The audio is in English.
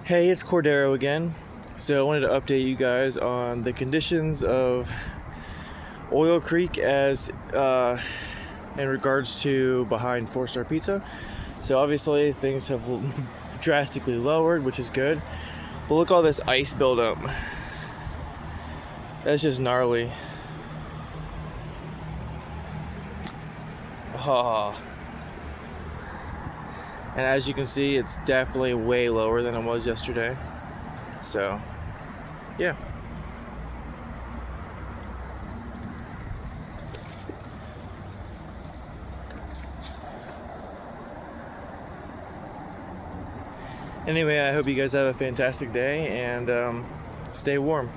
Hey, it's Cordero again. So I wanted to update you guys on the conditions of Oil Creek as in regards to behind 4 Star Pizza. So obviously things have drastically lowered, which is good. But look all this ice buildup. That's just gnarly. Oh. And as you can see, it's definitely way lower than it was yesterday. So, yeah. Anyway, I hope you guys have a fantastic day and stay warm.